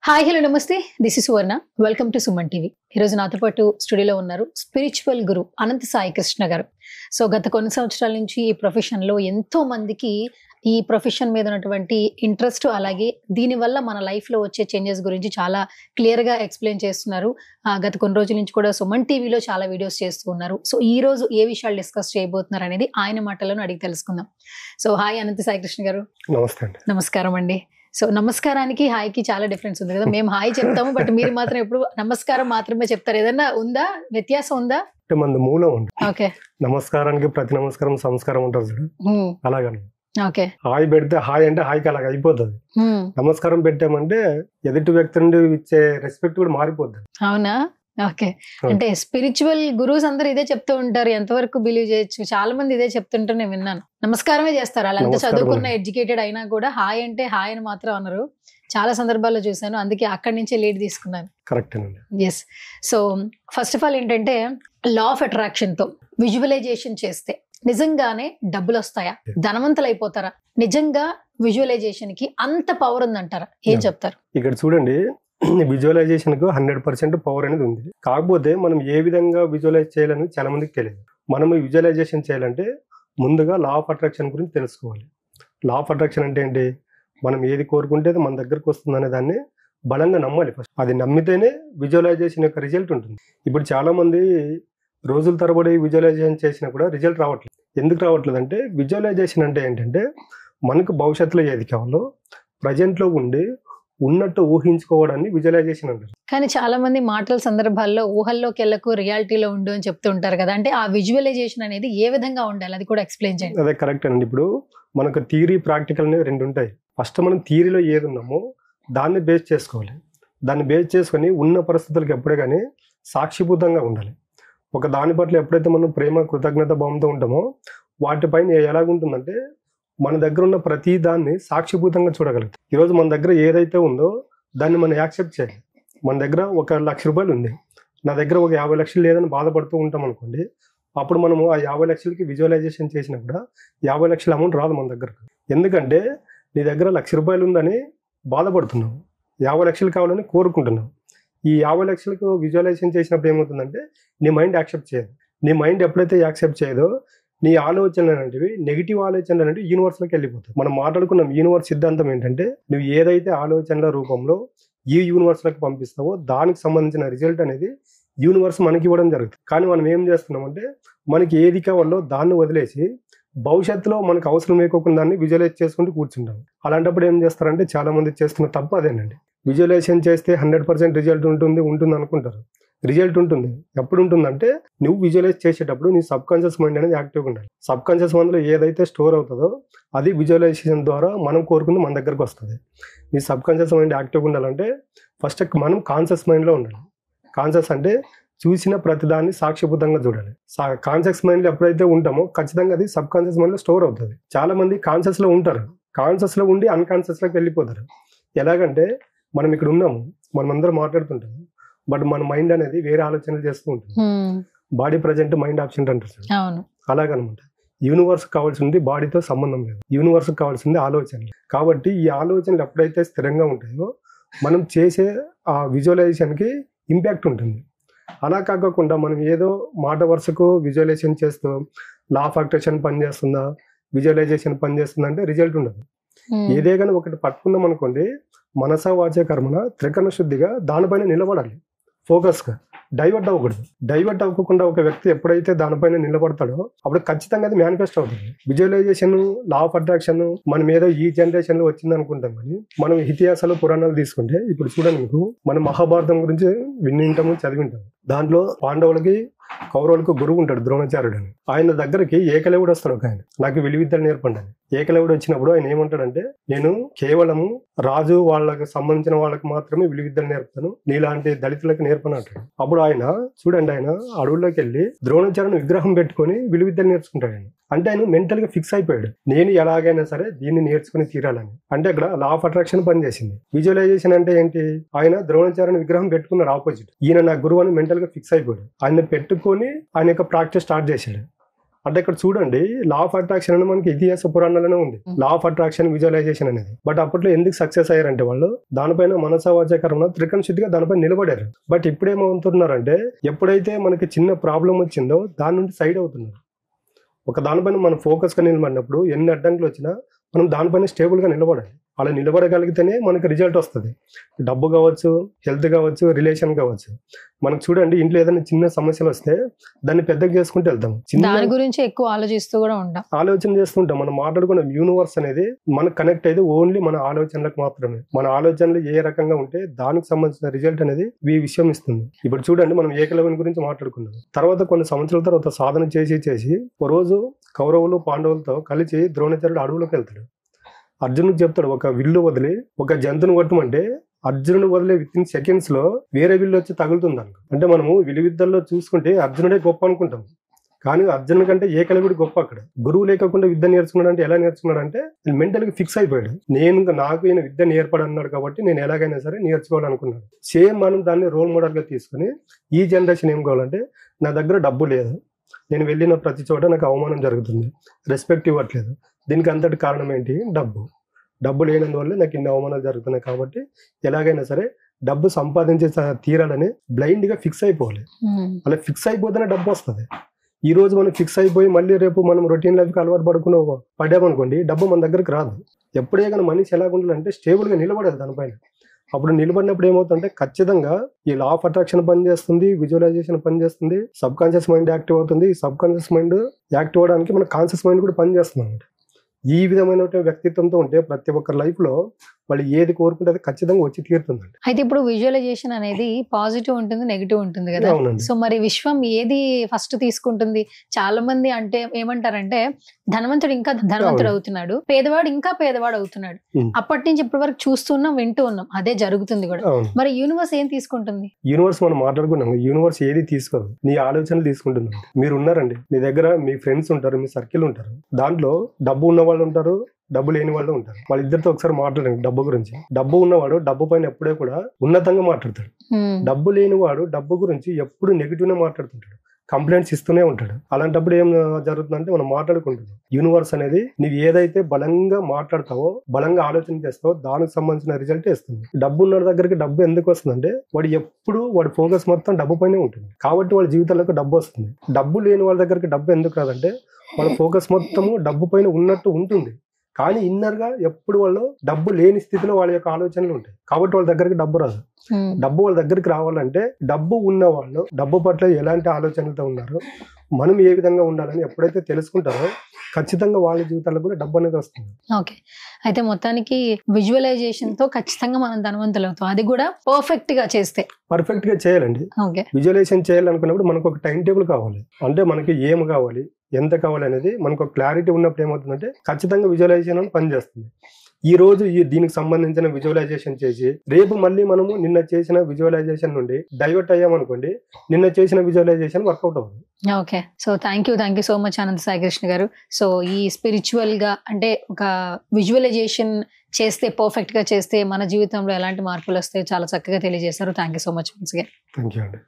Hi hello నమస్తే this is Suvarna welcome to Suman TV. ఈరోజు నాతో పాటు స్టూడియోలో ఉన్నారు స్పిరిచువల్ గురు అనంత సాయి కృష్ణ గారు. సో గత కొన్ని సంవత్సరాల నుంచి ఈ ప్రొఫెషన్లో ఎంతో మందికి ఈ ప్రొఫెషన్ మీద ఉన్నటువంటి ఇంట్రెస్ట్, అలాగే దీనివల్ల మన లైఫ్లో వచ్చే చేంజెస్ గురించి చాలా క్లియర్గా ఎక్స్ప్లెయిన్ చేస్తున్నారు. గత కొన్ని రోజుల నుంచి కూడా సుమన్ టీవీలో చాలా వీడియోస్ చేస్తూ ఉన్నారు. సో ఈ రోజు ఏ విషయాలు డిస్కస్ చేయబోతున్నారు అనేది ఆయన మాటలను అడిగి తెలుసుకుందాం. సో హాయ్ అనంత సాయి కృష్ణ గారు. నమస్తే అండి. నమస్కారం అండి. సో నమస్కారానికి హాయ్కి చాలా డిఫరెన్స్ ఉంది కదా. మేము హాయ్ చెప్తాము, బట్ మీరు మాత్రం ఎప్పుడు నమస్కారం మాత్రమే చెప్తారు. ఏదన్నా ఉందా, వ్యత్యాసం ఉందా? అంటే మన మూలం ఉంది. ఓకే, నమస్కారానికి ప్రతి నమస్కారం సంస్కారం ఉంటుంది చూడు, అలాగని ఓకే. హాయ్ పెడితే హాయ్ అంటే హాయ్కి అలాగ అయిపోతుంది. నమస్కారం పెట్టామంటే ఎదుటి వ్యక్తి నుండి ఇచ్చే రెస్పెక్ట్ కూడా మారిపోతుంది. అవునా? ఓకే. అంటే స్పిరిచువల్ గురూస్ అందరూ ఇదే చెప్తూ ఉంటారు. ఎంతవరకు బిలీవ్ చేయొచ్చు? చాలా మంది ఇదే చెప్తుంటే నేను విన్నాను. నమస్కారమే చేస్తారు. అలా ఎంత చదువుకున్న ఎడ్యుకేటెడ్ అయినా కూడా హాయ్ అంటే హాయ్ అని మాత్రం అనరు. చాలా సందర్భాల్లో చూశాను, అందుకే అక్కడి నుంచే లీడ్ తీసుకున్నాను. Correct. Yes. So first of all ఏంటంటే, లా ఆఫ్ అట్రాక్షన్ తో విజువలైజేషన్ చేస్తే నిజంగానే డబ్బులు వస్తాయా? ధనవంతులు అయిపోతారా? నిజంగా విజువలైజేషన్ కి అంత పవర్ ఉందంటారా? ఏం చెప్తారు? ఇక్కడ చూడండి, విజువలైజేషన్ కు 100% పవర్ అనేది ఉంది. కాకపోతే మనం ఏ విధంగా విజువలైజ్ చేయాలని చాలా మందికి తెలియదు. మనం విజువలైజేషన్ చేయాలంటే ముందుగా లా ఆఫ్ అట్రాక్షన్ గురించి తెలుసుకోవాలి. లా ఆఫ్ అట్రాక్షన్ అంటే ఏంటి? మనం ఏది కోరుకుంటే అది మన దగ్గరకు వస్తుంది అనే దాన్ని బలంగా నమ్మాలి. ఫస్ట్ అది నమ్మితేనే విజువలైజేషన్ యొక్క రిజల్ట్ ఉంటుంది. ఇప్పుడు చాలా మంది రోజుల తరబడి విజువలైజేషన్ చేసినా కూడా రిజల్ట్ రావట్లేదు. ఎందుకు రావట్లేదు అంటే, విజువలైజేషన్ అంటే ఏంటంటే మనకు భవిష్యత్తులో ఏది కావాలో ప్రజెంట్లో ఉండి ఉన్నట్టు ఊహించుకోవడాన్ని విజువలైజేషన్ అంటారు. కానీ చాలా మంది మాటల సందర్భాల్లో ఊహల్లోకి వెళ్ళకు, రియాలిటీలో ఉండు అని చెప్తూ ఉంటారు కదా. అంటే ఆ విజువలైజేషన్ అనేది ఏ విధంగా ఉండాలి, అది కూడా ఎక్స్ప్లెయిన్ చేయండి. అదే కరెక్ట్ అండి. ఇప్పుడు మనకు థియరీ, ప్రాక్టికల్ అనేవి రెండు ఉంటాయి. ఫస్ట్ మనం థియరీలో ఏది ఉన్నామో దాన్ని బేస్ చేసుకోవాలి. దాన్ని బేస్ చేసుకొని ఉన్న పరిస్థితులకు ఎప్పుడే కానీ సాక్షిభూతంగా ఉండాలి. ఒక దాని పట్ల ఎప్పుడైతే మనం ప్రేమ, కృతజ్ఞత భావంతో ఉంటామో వాటిపైన ఎలాగుంటుందంటే మన దగ్గర ఉన్న ప్రతి దాన్ని సాక్షిభూతంగా చూడగలుగుతాం. ఈరోజు మన దగ్గర ఏదైతే ఉందో దాన్ని మనం యాక్సెప్ట్ చేయాలి. మన దగ్గర 1,00,000 రూపాయలు ఉంది, నా దగ్గర ఒక 50 లక్షలు లేదని బాధపడుతూ ఉంటాం అనుకోండి. అప్పుడు మనము ఆ 50 లక్షలకి విజువలైజేషన్ చేసినా కూడా 50 లక్షల అమౌంట్ రాదు మన దగ్గరకు. ఎందుకంటే నీ దగ్గర 1,00,000 రూపాయలు ఉందని బాధపడుతున్నావు, 50 లక్షలు కావాలని కోరుకుంటున్నావు. ఈ 50 లక్షలకు విజువలైజేషన్ చేసినప్పుడు ఏమవుతుందంటే నీ మైండ్ యాక్సెప్ట్ చేయదు. నీ మైండ్ ఎప్పుడైతే యాక్సెప్ట్ చేయదో నీ ఆలోచనలు అనేవి, నెగిటివ్ ఆలోచనలు అనేవి యూనివర్స్లోకి వెళ్ళిపోతాయి. మనం మాట్లాడుకున్నాం, యూనివర్స్ సిద్ధాంతం ఏంటంటే నువ్వు ఏదైతే ఆలోచనల రూపంలో ఈ యూనివర్స్లోకి పంపిస్తావో దానికి సంబంధించిన రిజల్ట్ అనేది యూనివర్స్ మనకి ఇవ్వడం జరుగుతుంది. కానీ మనం ఏం చేస్తున్నామంటే మనకి ఏది కావాలో దాన్ని వదిలేసి భవిష్యత్తులో మనకు అవసరం లేకోకుండా దాన్ని విజువలైజ్ చేసుకుంటూ కూర్చుంటాం. అలాంటప్పుడు ఏం చేస్తారంటే చాలా మంది చేస్తున్న తప్పు అదేనండి. విజువలైజేషన్ చేస్తే 100% రిజల్ట్ ఉంటుంది అనుకుంటారు. రిజల్ట్ ఉంటుంది. ఎప్పుడు ఉంటుందంటే నువ్వు విజువలైజ్ చేసేటప్పుడు నీ సబ్ కాన్షియస్ మైండ్ అనేది యాక్టివ్గా ఉండాలి. సబ్ కాన్షియస్ మైండ్లో ఏదైతే స్టోర్ అవుతుందో అది విజువలైజేషన్ ద్వారా మనం కోరుకుంది మన దగ్గరకు వస్తుంది. నీ సబ్ కాన్షియస్ మైండ్ యాక్టివ్గా ఉండాలంటే ఫస్ట్ మనం కాన్షియస్ మైండ్లో ఉండాలి. కాన్షియస్ అంటే చూసిన ప్రతిదాన్ని సాక్షిభూతంగా చూడాలి. కాన్షియస్ మైండ్లో ఎప్పుడైతే ఉంటామో ఖచ్చితంగా అది సబ్ కాన్షియస్ మైండ్లో స్టోర్ అవుతుంది. చాలా మంది కాన్షియస్లో ఉంటారు, కాన్షియస్లో ఉండి అన్కాన్షియస్లోకి వెళ్ళిపోతారు. ఎలాగంటే మనం ఇక్కడ ఉన్నాము, మనం అందరం మాట్లాడుతుంటాము, బట్ మన మైండ్ అనేది వేరే ఆలోచనలు చేస్తూ ఉంటుంది. బాడీ ప్రజెంట్, మైండ్ ఆబ్సెంట్ అంటారు. అలాగనమాట. యూనివర్స్ కావాల్సింది బాడీతో సంబంధం లేదు, యూనివర్స్ కావాల్సింది ఆలోచనలు. కాబట్టి ఈ ఆలోచనలు ఎప్పుడైతే స్థిరంగా ఉంటాయో మనం చేసే ఆ విజువలైజేషన్కి ఇంపాక్ట్ ఉంటుంది. అలా కాకుండా మనం ఏదో మాట వరుసకు విజువలైజేషన్ చేస్తూ లా ఆఫ్ అట్రాక్షన్ పనిచేస్తుందా, విజువలైజేషన్ పనిచేస్తుందా అంటే రిజల్ట్ ఉండదు. ఏదే కానీ ఒకటి పట్టుకుందాం అనుకోండి, మనస వాచ కర్మన త్రికరణ శుద్ధిగా దానిపైన నిలబడాలి. ఫోకస్గా డైవర్ట్ అవ్వకూడదు. డైవర్ట్ అవ్వకుండా ఒక వ్యక్తి ఎప్పుడైతే దానిపైన నిలబడతాడో అప్పుడు ఖచ్చితంగా అది మేనిఫెస్ట్ అవుతుంది. విజువలైజేషన్, లా ఆఫ్ అట్రాక్షన్ మనం ఏదో ఈ జనరేషన్ లో వచ్చింది అనుకుంటాం. కానీ మనం ఇతిహాసాలు, పురాణాలు తీసుకుంటే ఇప్పుడు చూడండి, మీకు మనం మహాభారతం గురించి వింటాము, చదివింటాము. దాంట్లో పాండవులకి, కౌరవులకు గురువు ఉంటాడు ద్రోణాచార్యుడు అని. ఆయన దగ్గరికి ఏకలవ్యుడు వస్తాడు. ఒక ఆయన నాకు విలువిద్యలు నేర్పండి అని. ఏకలవ్యుడు వచ్చినప్పుడు ఆయన ఏమంటాడంటే, నేను కేవలము రాజు వాళ్ళకి సంబంధించిన వాళ్ళకి మాత్రమే విలువిద్యలు నేర్పుతాను, నీలాంటి దళితులకు నేర్పను అంటాడు. అప్పుడు ఆయన చూడండి, ఆయన అడవుల్లోకి వెళ్ళి ద్రోణాచార్యుని విగ్రహం పెట్టుకొని విలువిద్యలు నేర్చుకుంటాడు. ఆయన అంటే ఆయన మెంటల్ గా ఫిక్స్ అయిపోయాడు, నేను ఎలాగైనా సరే దీన్ని నేర్చుకుని తీరాలని. అంటే అక్కడ లా ఆఫ్ అట్రాక్షన్ పనిచేసింది. విజువలైజేషన్ అంటే ఏంటి? ఆయన ద్రోణాచార్యుని విగ్రహం పెట్టుకున్నారు ఆపోజిట్. ఈయన నా గురువు అని మెంటల్ గా ఫిక్స్ అయిపోయాడు. ఆయన పెట్టుకొని ఆయన యొక్క ప్రాక్టీస్ స్టార్ట్ చేశాడు. అంటే ఇక్కడ చూడండి, లా ఆఫ్ అట్రాక్షన్ అని మనకి ఇతిహాస పురాణాలనే ఉంది. లా ఆఫ్ అట్రాక్షన్, విజువలైజేషన్ అనేది. బట్ అప్పట్లో ఎందుకు సక్సెస్ అయ్యారంటే వాళ్ళు దానిపైన మనసవాచకరణ త్రికరణ శుద్ధిగా దానిపైన నిలబడారు. బట్ ఇప్పుడేమవుతున్నారంటే ఎప్పుడైతే మనకి చిన్న ప్రాబ్లం వచ్చిందో దాని నుండి సైడ్ అవుతున్నారు. ఒక దానిపైన మనం ఫోకస్గా నిలబడినప్పుడు ఎన్ని అడ్డంకులు వచ్చినా మనం దానిపైన స్టేబుల్గా నిలబడాలి. అలా నిలబడగలిగితేనే మనకి రిజల్ట్ వస్తుంది. డబ్బు కావచ్చు, హెల్త్ కావచ్చు, రిలేషన్ కావచ్చు. మనకు చూడండి, ఇంట్లో ఏదైనా చిన్న సమస్యలు వస్తే దాన్ని పెద్దగా చేసుకుంటూ వెళ్తాం. దాని గురించి ఎక్కువ ఆలోచిస్తూ కూడా ఉంటాం, ఆలోచన చేస్తుంటాం. మనం మాట్లాడుకున్న యూనివర్స్ అనేది మనకు కనెక్ట్ అయితే ఓన్లీ మన ఆలోచనలకు మాత్రమే. మన ఆలోచనలు ఏ రకంగా ఉంటే దానికి సంబంధించిన రిజల్ట్ అనేది ఈ విషయం ఇస్తుంది. ఇప్పుడు చూడండి, మనం ఏకలవ్యుని గురించి మాట్లాడుకున్నాం. తర్వాత కొన్ని సంవత్సరాల తర్వాత సాధన చేసి ఒక రోజు కౌరవులు పాండవులతో కలిసి ద్రోణాచార్యుడు అడవులోకి వెళ్తాడు. అర్జునుడికి చెప్తాడు, ఒక విల్లు వదిలి ఒక జంతువుని కొట్టమంటే అర్జునుడు వదిలే విత్ సెకండ్స్ లో వేరే విల్లు వచ్చి తగులుతుంది అనుకో. అంటే మనము విలువిద్యల్లో చూసుకుంటే అర్జునుడే గొప్ప అనుకుంటాం, కానీ అర్జునుడి కంటే ఏకలవ్యుడు గొప్ప. అక్కడ గురువు లేకుండా విద్య నేర్చుకున్నాడు. అంటే ఎలా నేర్చుకున్నాడు అంటే మెంటల్ గా ఫిక్స్ అయిపోయాడు. నాకు ఈయన విద్య నేర్పడన్నాడు కాబట్టి నేను ఎలాగైనా సరే నేర్చుకోవాలనుకున్నాడు. సేమ్ మనం దాన్ని రోల్ మోడల్ గా తీసుకుని ఈ జనరేషన్ ఏం కావాలంటే, నా దగ్గర డబ్బు లేదు, నేను వెళ్ళిన ప్రతి చోట నాకు అవమానం జరుగుతుంది, రెస్పెక్ట్ ఇవ్వట్లేదు. దీనికి అంతటి కారణం ఏంటి? డబ్బు లేనందువల్ల నాకు ఇన్ని అవమానాలు జరుగుతున్నాయి. కాబట్టి ఎలాగైనా సరే డబ్బు సంపాదించే తీరాలని బ్లైండ్ గా ఫిక్స్ అయిపోవాలి. అలా ఫిక్స్ అయిపోతేనే డబ్బు వస్తుంది. ఈ రోజు మనం ఫిక్స్ అయిపోయి మళ్ళీ రేపు మనం రొటీన్ లైఫ్కి అలవాటు పడ్డామనుకోండి, డబ్బు మన దగ్గరకు రాదు. ఎప్పుడే కానీ మనిషి ఎలా ఉండాలంటే స్టేబుల్ గా నిలబడాలి దానిపైన. అప్పుడు నిలబడినప్పుడు ఏమవుతుందంటే ఖచ్చితంగా ఈ లా ఆఫ్ అట్రాక్షన్ పనిచేస్తుంది, విజువలైజేషన్ పనిచేస్తుంది, సబ్ కాన్షియస్ మైండ్ యాక్టివ్ అవుతుంది. ఈ సబ్ కాన్షియస్ మైండ్ యాక్టివ్ అవడానికి మన కాన్షియస్ మైండ్ కూడా పనిచేస్తుంది అనమాట. ఈ విధమైన వ్యక్తిత్వంతో ఉంటే ప్రతి ఒక్కరి లైఫ్ లో వాళ్ళు ఏది కోరుకుంటే అది ఖచ్చితంగా వచ్చి తీరుతుందండి. అయితే ఇప్పుడు విజువలైజేషన్ అనేది పాజిటివ్ ఉంటుంది, నెగిటివ్ ఉంటుంది కదా. సో మరి విశ్వం ఏది ఫస్ట్ తీసుకుంటుంది? చాలా మంది అంటే ఏమంటారంటే, ధనవంతుడు ఇంకా ధనవంతుడు అవుతున్నాడు, పేదవాడు ఇంకా పేదవాడు అవుతున్నాడు. అప్పటి నుంచి ఇప్పటి వరకు చూస్తున్నాం, వింటూ ఉన్నాం, అదే జరుగుతుంది కూడా. మరి యూనివర్స్ ఏం తీసుకుంటుంది? యూనివర్స్ మనం మాట్లాడుకున్నాం, యూనివర్స్ ఏది తీసుకోదు, నీ ఆలోచనలు తీసుకుంటుంది. మీరు ఉన్నారండి, మీ దగ్గర మీ ఫ్రెండ్స్ ఉంటారు, మీ సర్కిల్ ఉంటారు. దాంట్లో డబ్బు ఉన్న వాళ్ళు ఉంటారు, డబ్బు లేని వాళ్ళు ఉంటారు. వాళ్ళిద్దరితో ఒకసారి మాట్లాడండి డబ్బు గురించి. డబ్బు ఉన్నవాడు డబ్బు పైన ఎప్పుడే కూడా ఉన్నతంగా మాట్లాడతాడు. డబ్బు లేనివాడు డబ్బు గురించి ఎప్పుడు నెగిటివ్ గా మాట్లాడుతుంటాడు, కంప్లైంట్స్ ఇస్తూనే ఉంటాడు. అలాంటప్పుడు ఏం జరుగుతుందంటే మనం మాట్లాడుకుంటున్నాం. యూనివర్స్ అనేది నువ్వు ఏదైతే బలంగా మాట్లాడతావో, బలంగా ఆలోచన చేస్తావో దానికి సంబంధించిన రిజల్ట్ ఇస్తుంది. డబ్బు ఉన్న దగ్గరికి డబ్బు ఎందుకు వస్తుందంటే వాడి ఫోకస్ మొత్తం డబ్బు పైనే ఉంటుంది. కాబట్టి వాళ్ళ జీవితాలకు డబ్బు వస్తుంది. డబ్బు లేని వాళ్ళ దగ్గరికి డబ్బు ఎందుకు రాదంటే వాళ్ళ ఫోకస్ మొత్తము డబ్బు పైన ఉన్నట్టు ఉంటుంది, కానీ ఇన్నర్ గా ఎప్పుడు వాళ్ళు డబ్బు లేని స్థితిలో వాళ్ళ యొక్క ఆలోచనలు ఉంటాయి. కాబట్టి వాళ్ళ దగ్గరికి డబ్బు రాదు. డబ్బు వాళ్ళ దగ్గరికి రావాలంటే డబ్బు ఉన్న వాళ్ళు డబ్బు పట్ల ఎలాంటి ఆలోచనలతో ఉన్నారో, మనం ఏ విధంగా ఉండాలని ఎప్పుడైతే తెలుసుకుంటారో ఖచ్చితంగా వాళ్ళ జీవితాల్లో కూడా డబ్బు అనేది వస్తుంది. ఓకే, అయితే మొత్తానికి విజువలైజేషన్ తో ఖచ్చితంగా మనం ధనవంతులు అవుతాం. అది కూడా పర్ఫెక్ట్ గా చేస్తే. పర్ఫెక్ట్ గా చేయాలండి. విజువలైజేషన్ చేయాలనుకున్నప్పుడు మనకు ఒక టైం టేబుల్ కావాలి. అంటే మనకి ఏం కావాలి, ఎంత కావాలి అనేది మనకు క్లారిటీ ఉన్నప్పుడు ఏమవుతుందంటే ఖచ్చితంగా విజువలైజేషన్ పనిచేస్తుంది. ఈ రోజు దీనికి సంబంధించిన విజువలైజేషన్ చేసి రేపు మళ్ళీ మనము నిన్న చేసిన విజువలైజేషన్ నుండి డైవర్ట్ అయ్యామనుకోండి, నిన్న చేసిన విజువలైజేషన్ వర్కౌట్ అవుతుంది. Okay, so thank you so much Ananta Sai Krishna గారు. సో ఈ స్పిరిచువల్ గా అంటే ఒక విజువలైజేషన్ చేస్తే, పర్ఫెక్ట్ గా చేస్తే మన జీవితంలో ఎలాంటి మార్పులు వస్తాయో చాలా చక్కగా తెలియజేశారు. Thank you so much. Thank you అండి.